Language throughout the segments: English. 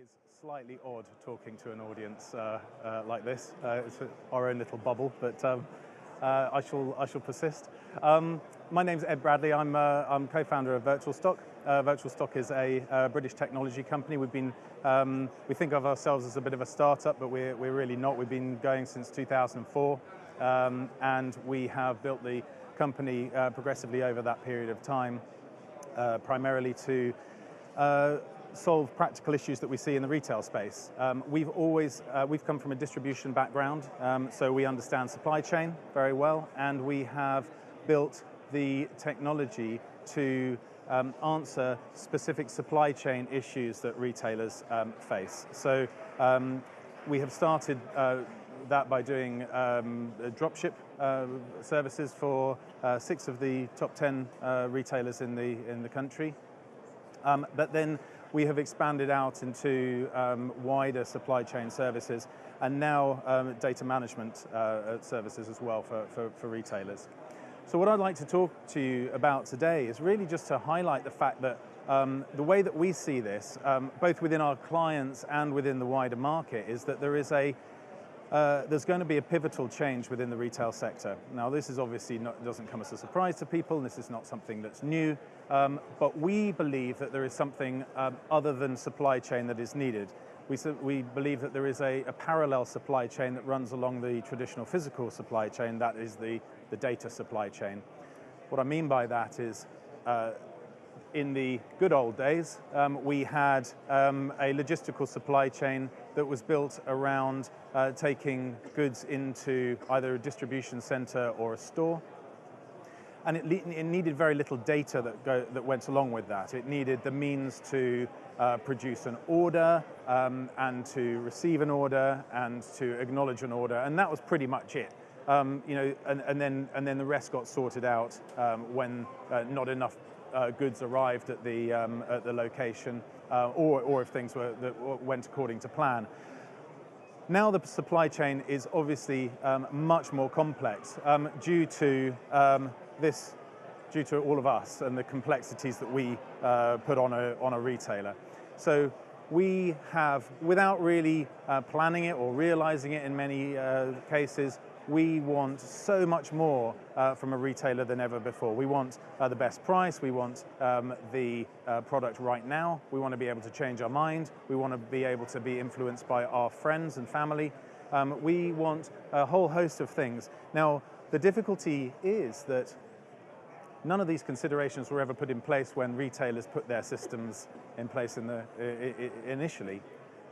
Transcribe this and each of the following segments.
always slightly odd talking to an audience like this. It's our own little bubble, but I shall persist. My name's Ed Bradley. I'm co-founder of Virtual Stock. Virtual Stock is a British technology company. We think of ourselves as a bit of a startup, but we're really not. We've been going since 2004, and we have built the company progressively over that period of time, primarily to solve practical issues that we see in the retail space. We've come from a distribution background, so we understand supply chain very well, and we have built the technology to answer specific supply chain issues that retailers face. So we have started that by doing dropship services for 6 of the top 10 retailers in the country. But then we have expanded out into wider supply chain services, and now data management services as well for retailers. So what I'd like to talk to you about today is really just to highlight the fact that the way that we see this, both within our clients and within the wider market, is that there's going to be a pivotal change within the retail sector. Now, this is obviously doesn't come as a surprise to people. This is not something that's new, but we believe that there is something other than supply chain that is needed. We believe that there is a parallel supply chain that runs along the traditional physical supply chain, that is the data supply chain. What I mean by that is, in the good old days, we had a logistical supply chain that was built around taking goods into either a distribution center or a store. And it needed very little data that went along with that. It needed the means to produce an order, and to receive an order, and to acknowledge an order, and that was pretty much it. And then the rest got sorted out when not enough goods arrived at the location, or if things went according to plan. Now the supply chain is obviously much more complex due to all of us and the complexities that we put on a retailer. So we have, without really planning it or realizing it in many cases, we want so much more from a retailer than ever before. We want the best price, we want the product right now, we want to be able to change our mind, we want to be able to be influenced by our friends and family. We want a whole host of things. Now, the difficulty is that none of these considerations were ever put in place when retailers put their systems in place initially.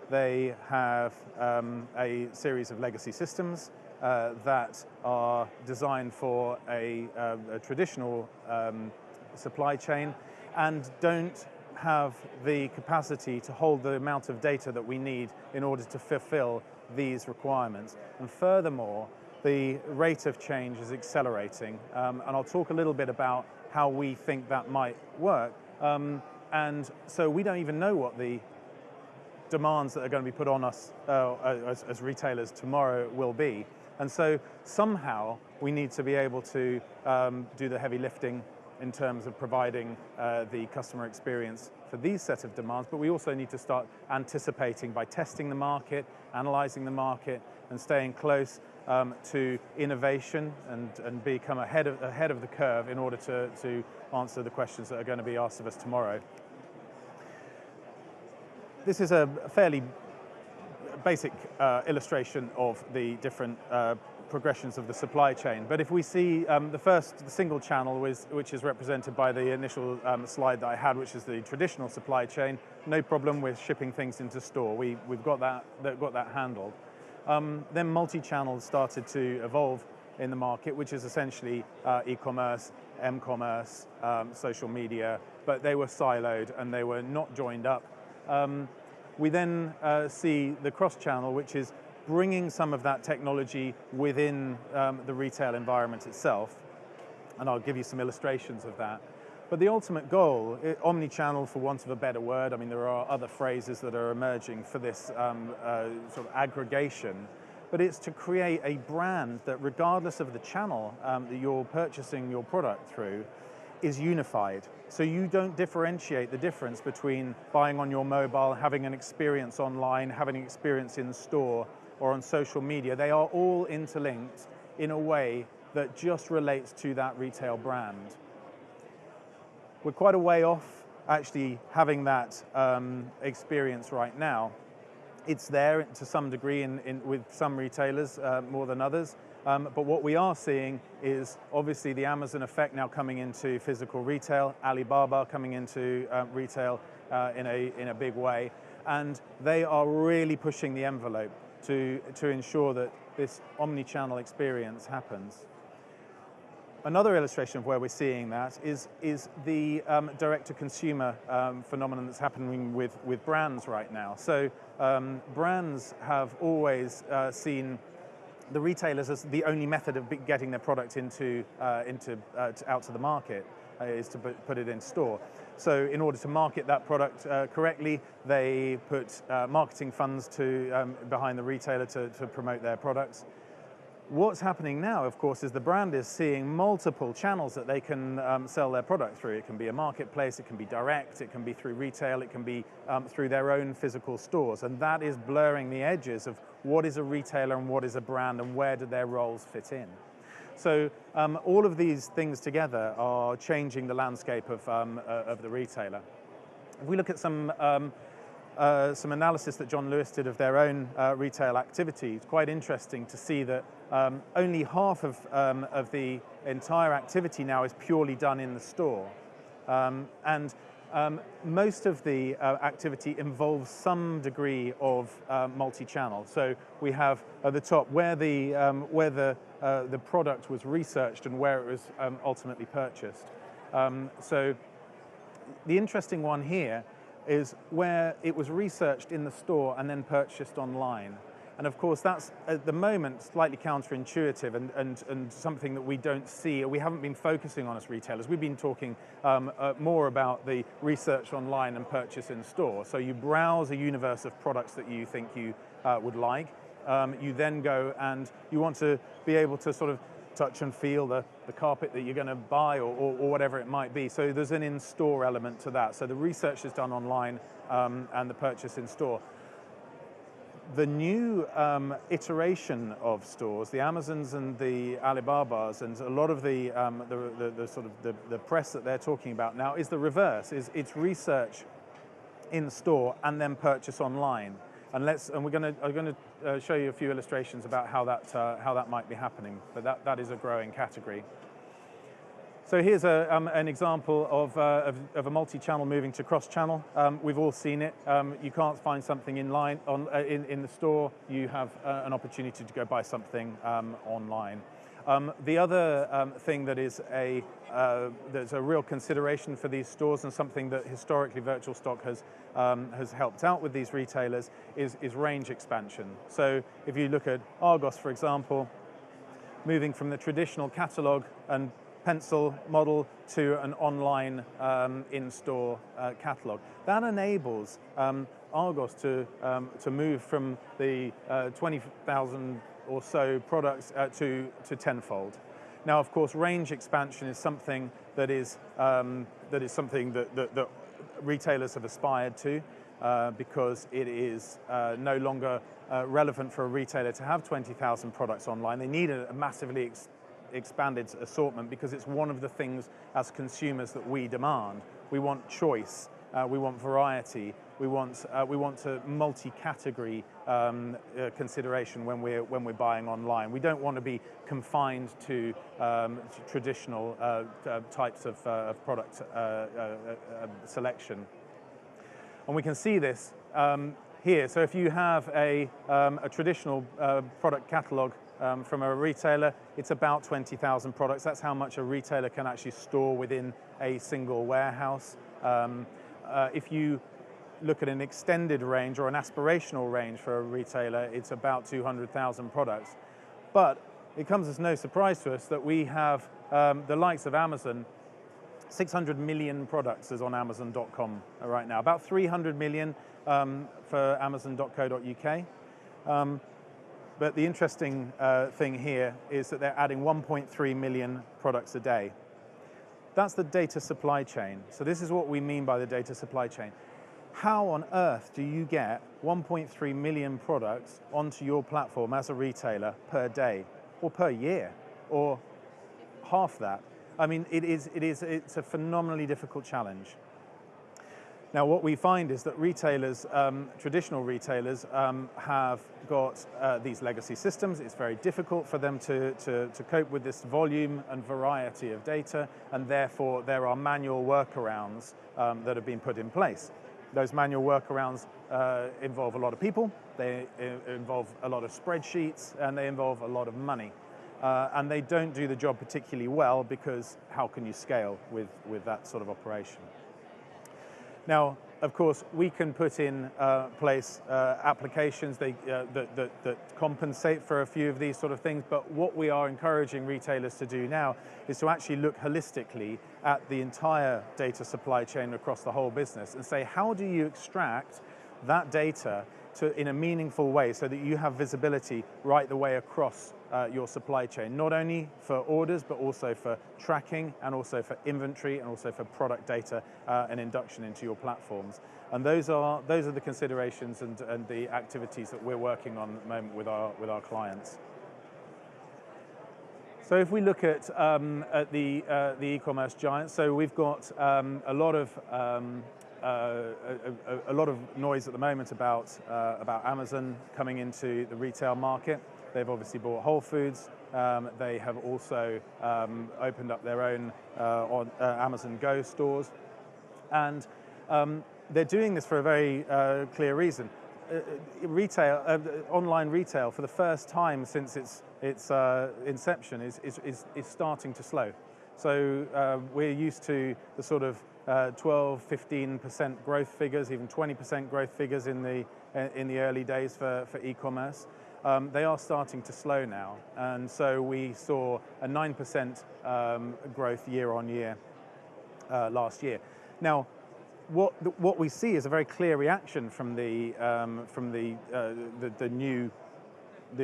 They have a series of legacy systems that are designed for a traditional supply chain and don't have the capacity to hold the amount of data that we need in order to fulfill these requirements. And furthermore, the rate of change is accelerating, and I'll talk a little bit about how we think that might work. And so we don't even know what the demands that are going to be put on us as retailers tomorrow will be. And so somehow we need to be able to do the heavy lifting in terms of providing the customer experience for these set of demands, but we also need to start anticipating by testing the market, analyzing the market, and staying close to innovation and become ahead of the curve in order to answer the questions that are going to be asked of us tomorrow. This is a fairly basic illustration of the different progressions of the supply chain. But if we see the single channel, which is represented by the initial slide that I had, which is the traditional supply chain, no problem with shipping things into store. We've got that handled. Then multi-channel started to evolve in the market, which is essentially e-commerce, m-commerce, social media, but they were siloed and they were not joined up. We then see the cross-channel, which is bringing some of that technology within the retail environment itself, and I'll give you some illustrations of that. But the ultimate goal, omni-channel for want of a better word, I mean there are other phrases that are emerging for this sort of aggregation, but it's to create a brand that regardless of the channel that you're purchasing your product through, is unified. So you don't differentiate the difference between buying on your mobile, having an experience online, having an experience in store or on social media. They are all interlinked in a way that just relates to that retail brand. We're quite a way off actually having that experience right now. It's there to some degree with some retailers more than others. But what we are seeing is obviously the Amazon effect now coming into physical retail, Alibaba coming into retail in a big way, and they are really pushing the envelope to ensure that this omni-channel experience happens. Another illustration of where we're seeing that is the direct-to-consumer phenomenon that's happening with brands right now. So brands have always seen the retailers as the only method of getting their product out to the market is to put it in store. So in order to market that product correctly, they put marketing funds behind the retailer to promote their products. What's happening now, of course, is the brand is seeing multiple channels that they can sell their product through. It can be a marketplace, it can be direct, it can be through retail, it can be through their own physical stores. And that is blurring the edges of what is a retailer and what is a brand and where do their roles fit in. So all of these things together are changing the landscape of the retailer. If we look at some analysis that John Lewis did of their own retail activity, it's quite interesting to see that only half of the entire activity now is purely done in the store. Most of the activity involves some degree of multi-channel. So we have at the top where the product was researched and where it was ultimately purchased. So the interesting one here is where it was researched in the store and then purchased online. And of course, that's at the moment slightly counterintuitive and something that we don't see, or we haven't been focusing on as retailers. We've been talking more about the research online and purchase in store. So you browse a universe of products that you think you would like. You then go and you want to be able to sort of touch and feel the carpet that you're going to buy or whatever it might be. So there's an in-store element to that. So the research is done online and the purchase in store. The new iteration of stores, the Amazons and the Alibabas, and a lot of the sort of the press that they're talking about now is the reverse. It's research in store and then purchase online. And we're going to show you a few illustrations about how that might be happening. But that is a growing category. So here's an example of a multi-channel moving to cross-channel. We've all seen it. You can't find something in the store. You have an opportunity to go buy something online. The other thing that is there's a real consideration for these stores, and something that historically Virtual Stock has helped out with these retailers is range expansion. So if you look at Argos, for example, moving from the traditional catalogue and pencil model to an online in-store catalogue. That enables Argos to move from the 20,000 or so products to tenfold. Now, of course, range expansion is something that is something that retailers have aspired to because it is no longer relevant for a retailer to have 20,000 products online. They need a massively expanded assortment because it's one of the things as consumers that we demand. We want choice, we want variety, we want a multi-category consideration when we're buying online. We don't want to be confined to traditional types of product selection. And we can see this here. So if you have a traditional product catalogue from a retailer, it's about 20,000 products. That's how much a retailer can actually store within a single warehouse. If you look at an extended range or an aspirational range for a retailer, it's about 200,000 products. But it comes as no surprise to us that we have the likes of Amazon. 600 million products is on Amazon.com right now, about 300 million for Amazon.co.uk. But the interesting thing here is that they're adding 1.3 million products a day. That's the data supply chain. So this is what we mean by the data supply chain. How on earth do you get 1.3 million products onto your platform as a retailer per day, or per year, or half that? I mean, it's a phenomenally difficult challenge. Now, what we find is that retailers, traditional retailers, have got these legacy systems. It's very difficult for them to cope with this volume and variety of data, and therefore there are manual workarounds that have been put in place. Those manual workarounds involve a lot of people, they involve a lot of spreadsheets, and they involve a lot of money. And they don't do the job particularly well, because how can you scale with that sort of operation? Now, of course, we can put in place applications that compensate for a few of these sort of things, but what we are encouraging retailers to do now is to actually look holistically at the entire data supply chain across the whole business and say, how do you extract that data in a meaningful way so that you have visibility right the way across your supply chain, not only for orders, but also for tracking, and also for inventory, and also for product data and induction into your platforms. And those are the considerations and the activities that we're working on at the moment with our clients. So if we look at the e-commerce giants, so we've got a lot of noise at the moment about Amazon coming into the retail market. They've obviously bought Whole Foods. They have also opened up their own Amazon Go stores, and they're doing this for a very clear reason. Online retail, for the first time since its inception, is starting to slow. So we're used to the sort of 12-15% growth figures, even 20% growth figures in the early days for e-commerce. They are starting to slow now, and so we saw a 9% growth year on year last year. Now, what we see is a very clear reaction from the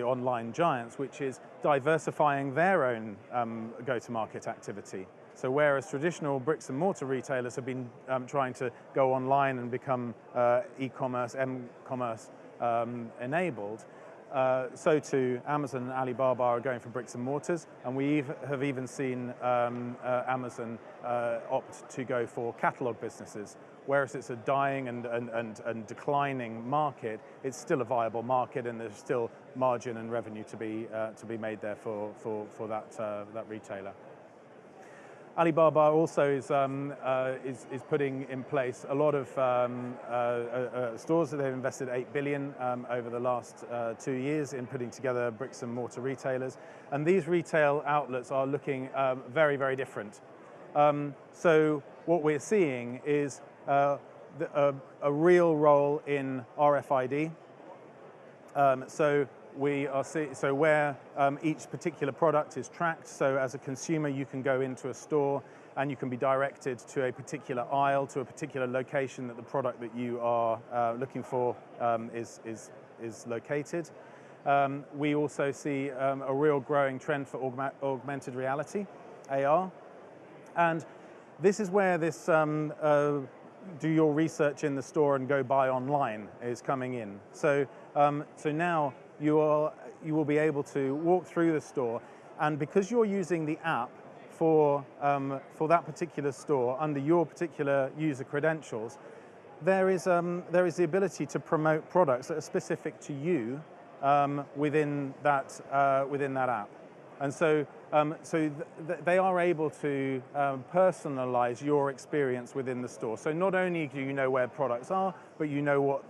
online giants, which is diversifying their own go-to-market activity. So whereas traditional bricks and mortar retailers have been trying to go online and become e-commerce, m-commerce enabled, so too Amazon and Alibaba are going for bricks and mortars, and we have even seen Amazon opt to go for catalog businesses. Whereas it's a dying and declining market, it's still a viable market, and there's still margin and revenue to be made there for that retailer. Alibaba also is putting in place a lot of stores that they've invested 8 billion over the last 2 years in putting together bricks and mortar retailers, and these retail outlets are looking very, very different. So what we're seeing is a real role in RFID. So where each particular product is tracked, so as a consumer you can go into a store and you can be directed to a particular aisle, to a particular location that the product that you are looking for is located. We also see a real growing trend for augmented reality, AR, and this is where this do your research in the store and go buy online is coming in. So now you will be able to walk through the store, and because you're using the app for that particular store under your particular user credentials, there is the ability to promote products that are specific to you within that app. And so they are able to personalize your experience within the store. So not only do you know where products are, but you know what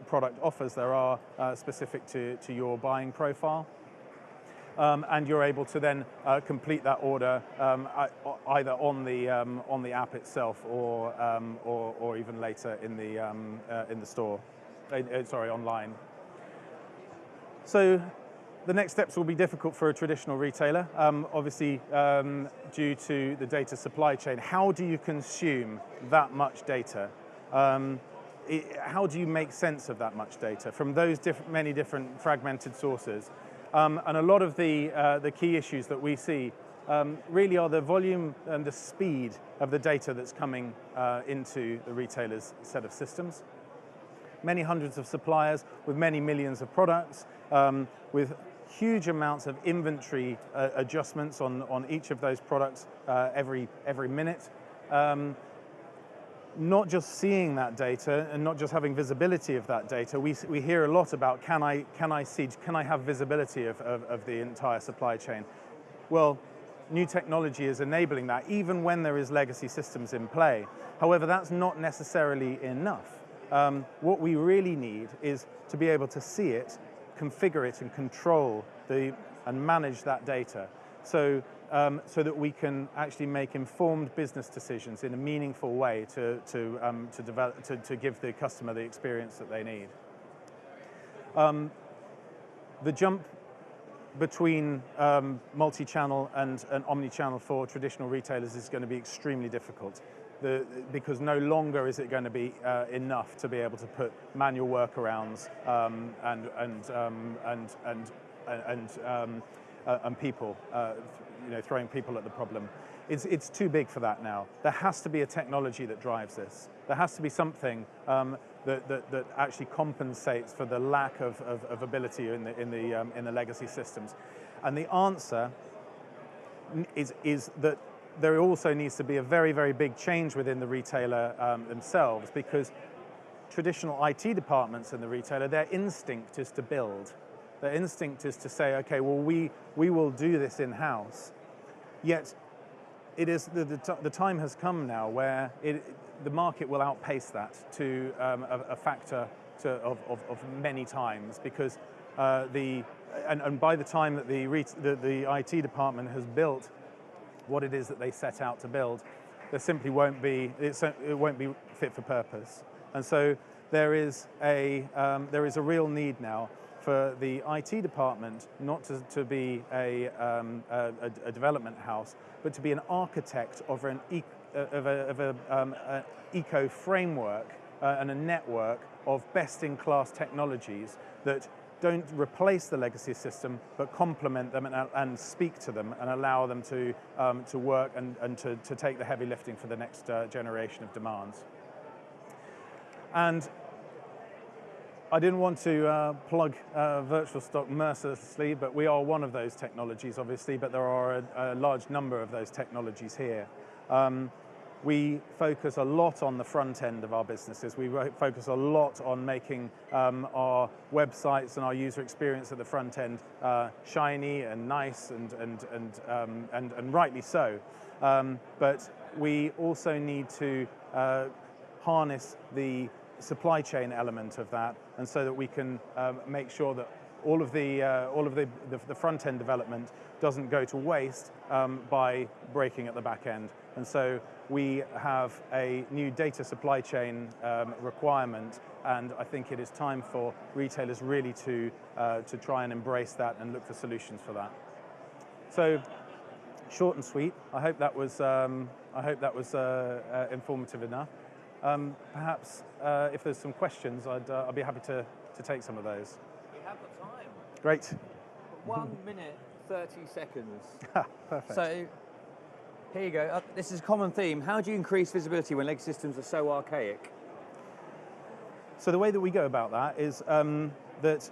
product offers there are specific to your buying profile. And you're able to then complete that order either on the app itself or even later in the store, online. So the next steps will be difficult for a traditional retailer, obviously due to the data supply chain. How do you consume that much data? How do you make sense of that much data from those many different fragmented sources? And a lot of the key issues that we see really are the volume and the speed of the data that's coming into the retailer's set of systems. Many hundreds of suppliers with many millions of products, with huge amounts of inventory adjustments on each of those products every minute. Not just seeing that data and not just having visibility of that data, we hear a lot about can I have visibility of the entire supply chain? Well, new technology is enabling that even when there is legacy systems in play. However, that's not necessarily enough. What we really need is to be able to see it, configure it, and control and manage that data, so that we can actually make informed business decisions in a meaningful way to give the customer the experience that they need. The jump between multi-channel and omni-channel for traditional retailers is going to be extremely difficult. Because no longer is it going to be enough to be able to put manual workarounds and people, throwing people at the problem. It's too big for that now. There has to be a technology that drives this. There has to be something that actually compensates for the lack of ability in the legacy systems. And the answer is that there also needs to be a very, very big change within the retailer themselves, because traditional IT departments in the retailer, their instinct is to build. Their instinct is to say, okay, well, we will do this in-house. Yet, it is the time has come now where the market will outpace that to a factor of many times, because and by the time that the IT department has built what it is that they set out to build, there simply won't be fit for purpose. And so there is a real need now for the IT department not to be a development house, but to be an architect of an eco framework and a network of best-in-class technologies that don't replace the legacy system, but complement them and speak to them and allow them to work and to take the heavy lifting for the next generation of demands. And I didn't want to plug virtual stock mercilessly, but we are one of those technologies, obviously, but there are a large number of those technologies here. We focus a lot on the front end of our businesses. We focus a lot on making our websites and our user experience at the front end shiny and nice and rightly so. But we also need to harness the supply chain element of that, and so that we can make sure that all of the front end development doesn't go to waste by breaking at the back end. And so we have a new data supply chain requirement, and I think it is time for retailers really to try and embrace that and look for solutions for that. So, short and sweet. I hope that was informative enough. Perhaps if there's some questions, I'd be happy to take some of those. We have got time. Great. 1 minute, 30 seconds. Perfect. So, here you go. This is a common theme. How do you increase visibility when legacy systems are so archaic? So the way that we go about that is that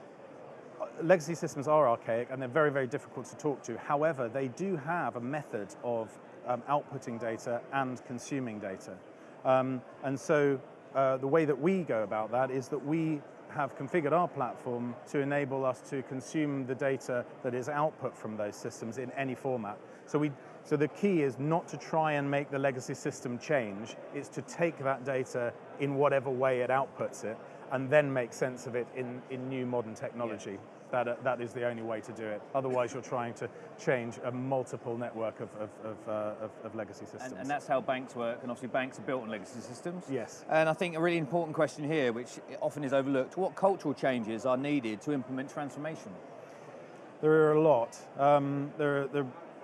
legacy systems are archaic and they're very, very difficult to talk to. However, they do have a method of outputting data and consuming data. And so the way that we go about that is that we have configured our platform to enable us to consume the data that is output from those systems in any format. So the key is not to try and make the legacy system change, it's to take that data in whatever way it outputs it and then make sense of it in new modern technology. Yeah. That is the only way to do it. Otherwise, you're trying to change a multiple network of legacy systems. And that's how banks work, and obviously banks are built on legacy systems. Yes. And I think a really important question here, which often is overlooked, what cultural changes are needed to implement transformation? There are a lot.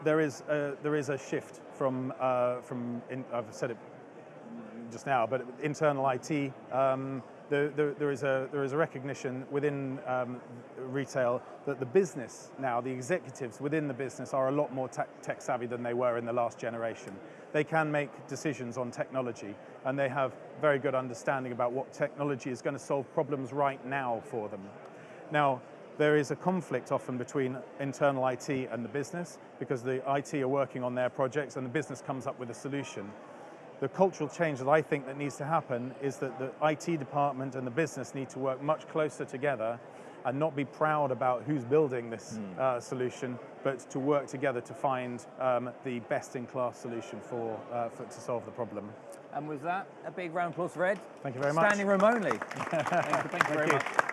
There is a shift from I've said it just now, but internal IT. there is a recognition within retail that the business now, the executives within the business are a lot more tech savvy than they were in the last generation. They can make decisions on technology, and they have very good understanding about what technology is going to solve problems right now for them. Now, there is a conflict often between internal IT and the business, because the IT are working on their projects and the business comes up with a solution. The cultural change that I think that needs to happen is that the IT department and the business need to work much closer together and not be proud about who's building this solution, but to work together to find the best-in-class solution to solve the problem. And with that, a big round of applause for Ed. Thank you very much. Standing room only. Thank you very much.